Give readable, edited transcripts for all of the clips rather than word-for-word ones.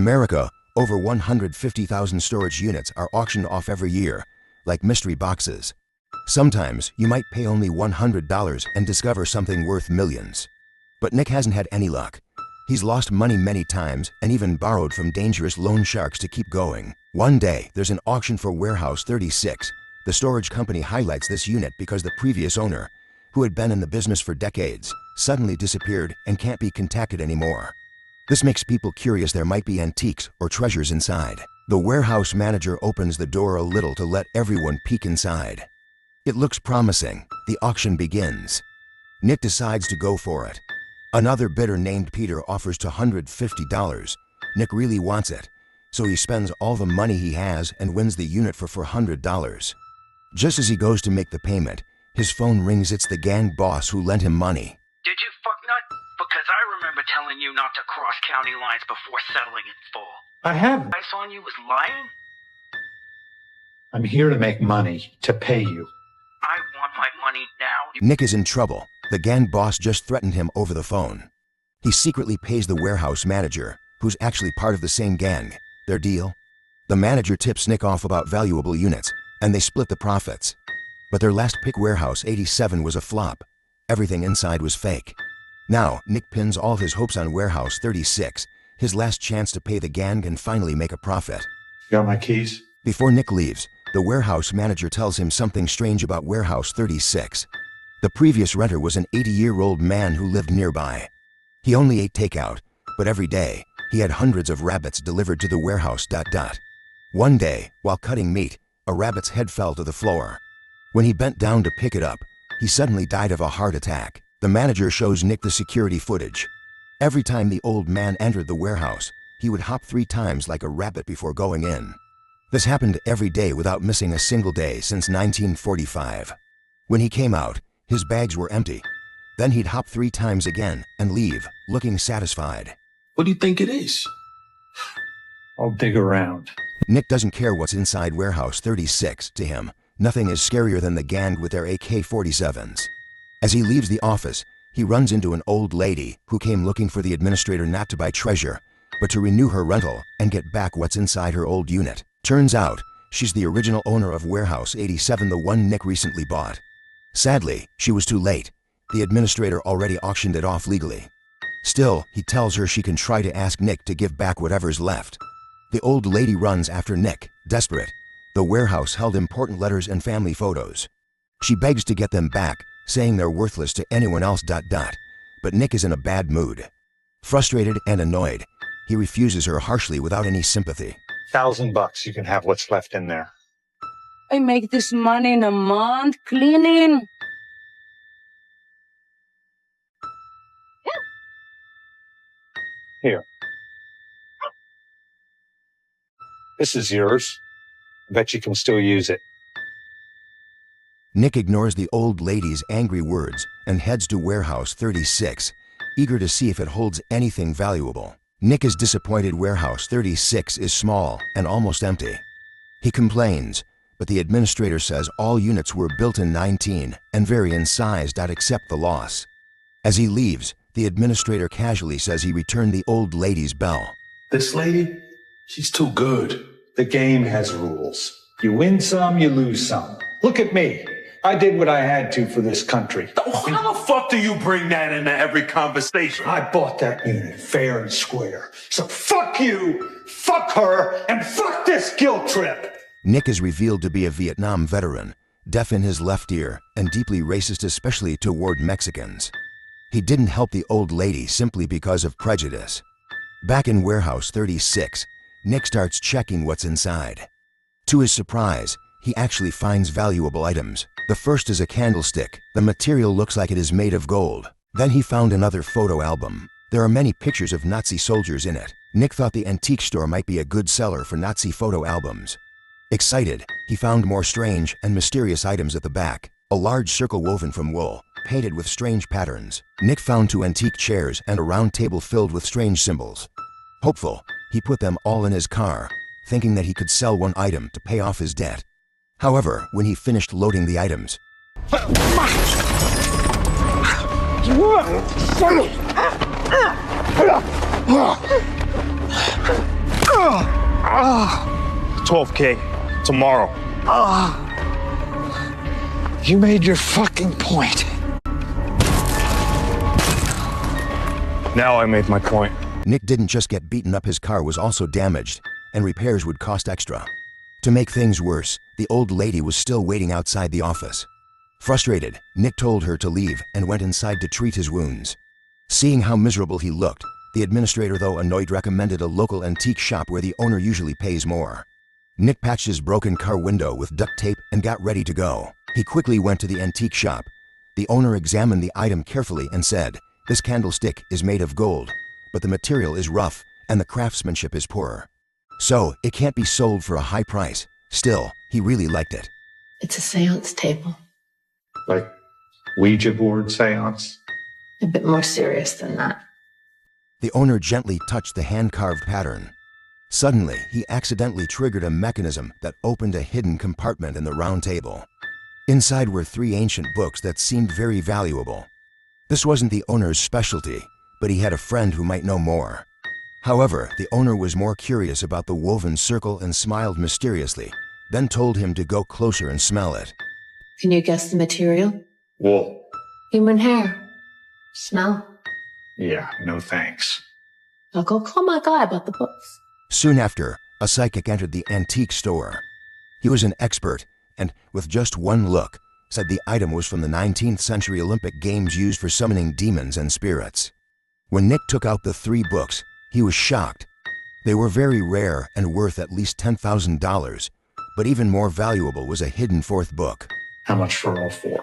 America, over 150,000 storage units are auctioned off every year, like mystery boxes. Sometimes you might pay only $100 and discover something worth millions. But Nick hasn't had any luck. He's lost money many times and even borrowed from dangerous loan sharks to keep going. One day, there's an auction for Warehouse 36. The storage company highlights this unit because the previous owner, who had been in the business for decades, suddenly disappeared and can't be contacted anymore. This makes people curious there might be antiques or treasures inside. The warehouse manager opens the door a little to let everyone peek inside. It looks promising. The auction begins. Nick decides to go for it. Another bidder named Peter offers $150. Nick really wants it, so he spends all the money he has and wins the unit for $400. Just as he goes to make the payment, his phone rings. It's the gang boss who lent him money. Did you fucknut? Because I remember telling you not to cross county lines before settling in full. I haven't. Advice on you was lying? I'm here to make money, to pay you. I want my money now. Nick is in trouble. The gang boss just threatened him over the phone. He secretly pays the warehouse manager, who's actually part of the same gang, their deal. The manager tips Nick off about valuable units, and they split the profits. But their last pick, Warehouse 87, was a flop. Everything inside was fake. Now, Nick pins all his hopes on Warehouse 36, his last chance to pay the gang and finally make a profit. Got my keys? Before Nick leaves, the warehouse manager tells him something strange about Warehouse 36. The previous renter was an 80-year-old man who lived nearby. He only ate takeout, but every day, he had hundreds of rabbits delivered to the warehouse. One day, while cutting meat, a rabbit's head fell to the floor. When he bent down to pick it up, he suddenly died of a heart attack. The manager shows Nick the security footage. Every time the old man entered the warehouse, he would hop 3 times like a rabbit before going in. This happened every day without missing a single day since 1945. When he came out, his bags were empty. Then he'd hop 3 times again and leave, looking satisfied. What do you think it is? I'll dig around. Nick doesn't care what's inside Warehouse 36. To him, nothing is scarier than the gang with their AK-47s. As he leaves the office, he runs into an old lady who came looking for the administrator not to buy treasure, but to renew her rental and get back what's inside her old unit. Turns out, she's the original owner of Warehouse 87, the one Nick recently bought. Sadly, she was too late. The administrator already auctioned it off legally. Still, he tells her she can try to ask Nick to give back whatever's left. The old lady runs after Nick, desperate. The warehouse held important letters and family photos. She begs to get them back, saying they're worthless to anyone else. But Nick is in a bad mood. Frustrated and annoyed, he refuses her harshly without any sympathy. $1,000, you can have what's left in there. I make this money in a month cleaning. Here. This is yours. I bet you can still use it. Nick ignores the old lady's angry words and heads to Warehouse 36, eager to see if it holds anything valuable. Nick is disappointed. Warehouse 36 is small and almost empty. He complains, but the administrator says all units were built in 19 and vary in size. Accept the loss. As he leaves, the administrator casually says he returned the old lady's bell. This lady? She's too good. The game has rules. You win some, you lose some. Look at me. I did what I had to for this country. How the fuck do you bring that into every conversation? I bought that unit fair and square. So fuck you, fuck her, and fuck this guilt trip. Nick is revealed to be a Vietnam veteran, deaf in his left ear and deeply racist, especially toward Mexicans. He didn't help the old lady simply because of prejudice. Back in Warehouse 36, Nick starts checking what's inside. To his surprise, he actually finds valuable items. The first is a candlestick. The material looks like it is made of gold. Then he found another photo album. There are many pictures of Nazi soldiers in it. Nick thought the antique store might be a good seller for Nazi photo albums. Excited, he found more strange and mysterious items at the back. A large circle woven from wool, painted with strange patterns. Nick found 2 antique chairs and a round table filled with strange symbols. Hopeful, he put them all in his car, thinking that he could sell one item to pay off his debt. However, when he finished loading the items, $12K tomorrow. You made your fucking point. Now I made my point. Nick didn't just get beaten up, his car was also damaged, and repairs would cost extra. To make things worse, the old lady was still waiting outside the office. Frustrated, Nick told her to leave and went inside to treat his wounds. Seeing how miserable he looked, the administrator, though annoyed, recommended a local antique shop where the owner usually pays more. Nick patched his broken car window with duct tape and got ready to go. He quickly went to the antique shop. The owner examined the item carefully and said, "This candlestick is made of gold, but the material is rough and the craftsmanship is poor. So it can't be sold for a high price." Still, he really liked it. It's a seance table. Like Ouija board seance? A bit more serious than that. The owner gently touched the hand-carved pattern. Suddenly, he accidentally triggered a mechanism that opened a hidden compartment in the round table. Inside were 3 ancient books that seemed very valuable. This wasn't the owner's specialty, but he had a friend who might know more. However, the owner was more curious about the woven circle and smiled mysteriously, then told him to go closer and smell it. Can you guess the material? Wool. Human hair. Smell? Yeah, no thanks. I'll go call my guy about the books. Soon after, a psychic entered the antique store. He was an expert and, with just one look, said the item was from the 19th century Olympic Games used for summoning demons and spirits. When Nick took out the 3 books, he was shocked. They were very rare and worth at least $10,000, but even more valuable was a hidden 4th book. How much for all 4?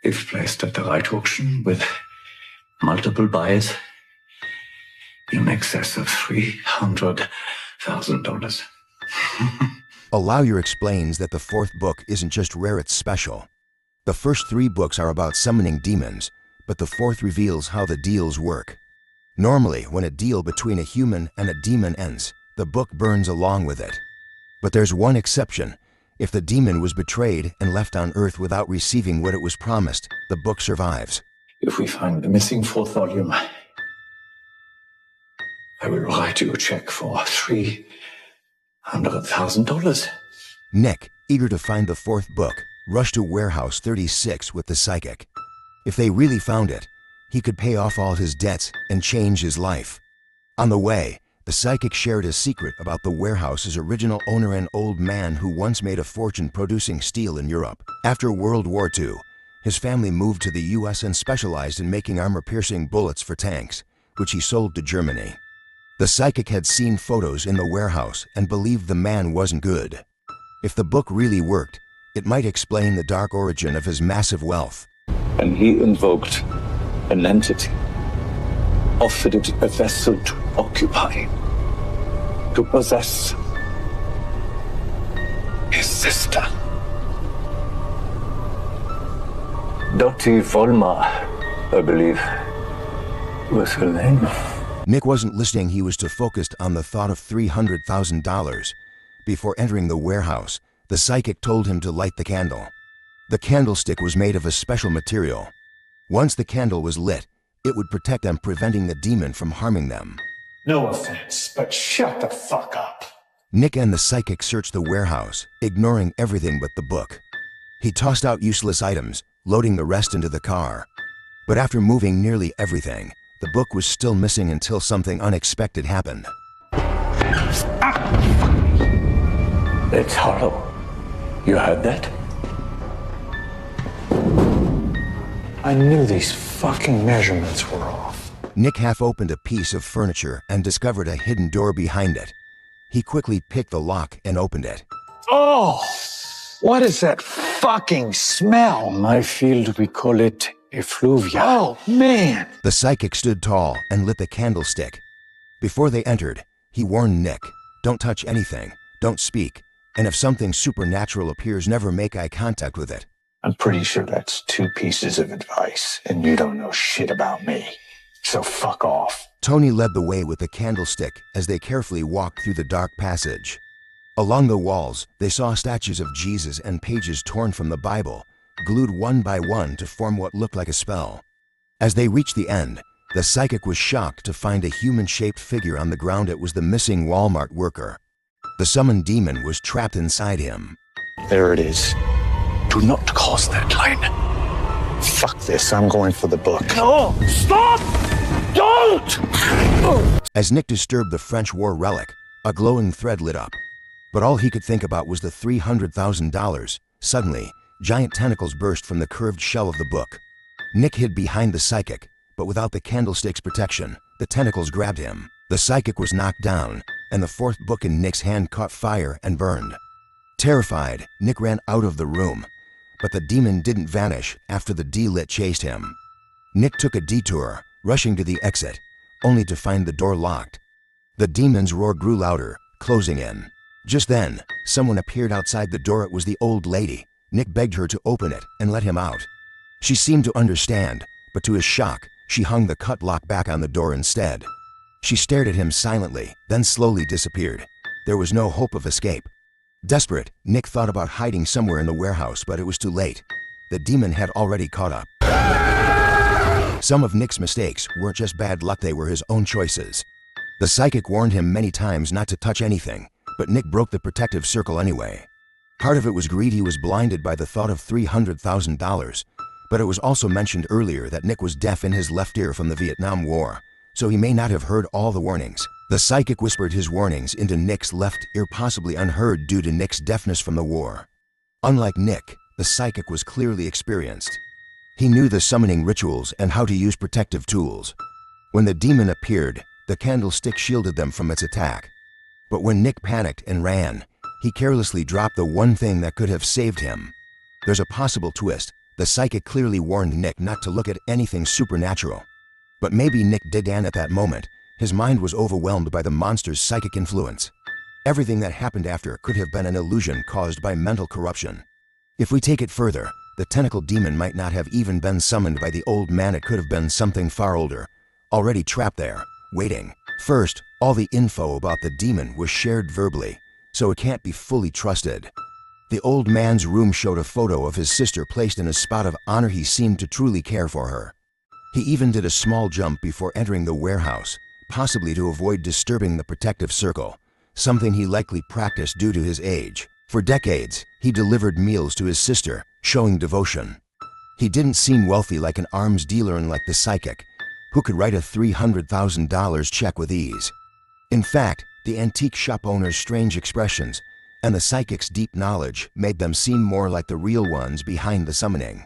If placed at the right auction with multiple buys, in excess of $300,000. Lawyer explains that the 4th book isn't just rare, it's special. The first 3 books are about summoning demons, but the 4th reveals how the deals work. Normally, when a deal between a human and a demon ends, the book burns along with it. But there's one exception. If the demon was betrayed and left on Earth without receiving what it was promised, the book survives. If we find the missing 4th volume, I will write you a check for $300,000. Nick, eager to find the 4th book, rushed to Warehouse 36 with the psychic. If they really found it, he could pay off all his debts and change his life. On the way, the psychic shared a secret about the warehouse's original owner, an old man who once made a fortune producing steel in Europe. After World War II, his family moved to the US and specialized in making armor-piercing bullets for tanks, which he sold to Germany. The psychic had seen photos in the warehouse and believed the man wasn't good. If the book really worked, it might explain the dark origin of his massive wealth. And he invoked an entity, offered it a vessel to occupy, to possess his sister. Dottie Volmar, I believe, was her name. Nick wasn't listening. He was too focused on the thought of $300,000. Before entering the warehouse, the psychic told him to light the candle. The candlestick was made of a special material. Once the candle was lit, it would protect them, preventing the demon from harming them. No offense, but shut the fuck up. Nick and the psychic searched the warehouse, ignoring everything but the book. He tossed out useless items, loading the rest into the car. But after moving nearly everything, the book was still missing until something unexpected happened. It's hollow. You heard that? I knew these fucking measurements were off. Nick half opened a piece of furniture and discovered a hidden door behind it. He quickly picked the lock and opened it. Oh! What is that fucking smell? In my field, we call it effluvia. Oh, man! The psychic stood tall and lit the candlestick. Before they entered, he warned Nick, "Don't touch anything, don't speak, and if something supernatural appears, never make eye contact with it." I'm pretty sure that's 2 pieces of advice, and you don't know shit about me. So fuck off. Tony led the way with the candlestick as they carefully walked through the dark passage. Along the walls, they saw statues of Jesus and pages torn from the Bible, glued one by one to form what looked like a spell. As they reached the end, The psychic was shocked to find a human-shaped figure on the ground. It was the missing Walmart worker. The summoned demon was trapped inside him. There it is. Do not cross that line. Fuck this, I'm going for the book. No! Stop! Don't! As Nick disturbed the French war relic, a glowing thread lit up. But all he could think about was the $300,000. Suddenly, giant tentacles burst from the curved shell of the book. Nick hid behind the psychic, but without the candlestick's protection, the tentacles grabbed him. The psychic was knocked down, and the fourth book in Nick's hand caught fire and burned. Terrified, Nick ran out of the room, but the demon didn't vanish after the D-Lit chased him. Nick took a detour, rushing to the exit, only to find the door locked. The demon's roar grew louder, closing in. Just then, someone appeared outside the door. It was the old lady. Nick begged her to open it and let him out. She seemed to understand, but to his shock, she hung the cut lock back on the door instead. She stared at him silently, then slowly disappeared. There was no hope of escape. Desperate, Nick thought about hiding somewhere in the warehouse, but it was too late. The demon had already caught up. Some of Nick's mistakes weren't just bad luck, they were his own choices. The psychic warned him many times not to touch anything, but Nick broke the protective circle anyway. Part of it was greed. He was blinded by the thought of $300,000, but it was also mentioned earlier that Nick was deaf in his left ear from the Vietnam War, so he may not have heard all the warnings. The psychic whispered his warnings into Nick's left ear, possibly unheard due to Nick's deafness from the war. Unlike Nick, the psychic was clearly experienced. He knew the summoning rituals and how to use protective tools. When the demon appeared, the candlestick shielded them from its attack. But when Nick panicked and ran, he carelessly dropped the one thing that could have saved him. There's a possible twist. The psychic clearly warned Nick not to look at anything supernatural. But maybe Nick did, and at that moment, his mind was overwhelmed by the monster's psychic influence. Everything that happened after could have been an illusion caused by mental corruption. If we take it further, the tentacle demon might not have even been summoned by the old man. It could have been something far older, already trapped there, waiting. First, all the info about the demon was shared verbally, so it can't be fully trusted. The old man's room showed a photo of his sister placed in a spot of honor. He seemed to truly care for her. He even did a small jump before entering the warehouse, possibly to avoid disturbing the protective circle, something he likely practiced due to his age. For decades, he delivered meals to his sister, showing devotion. He didn't seem wealthy like an arms dealer, and like the psychic, who could write a $300,000 check with ease. In fact, the antique shop owner's strange expressions and the psychic's deep knowledge made them seem more like the real ones behind the summoning.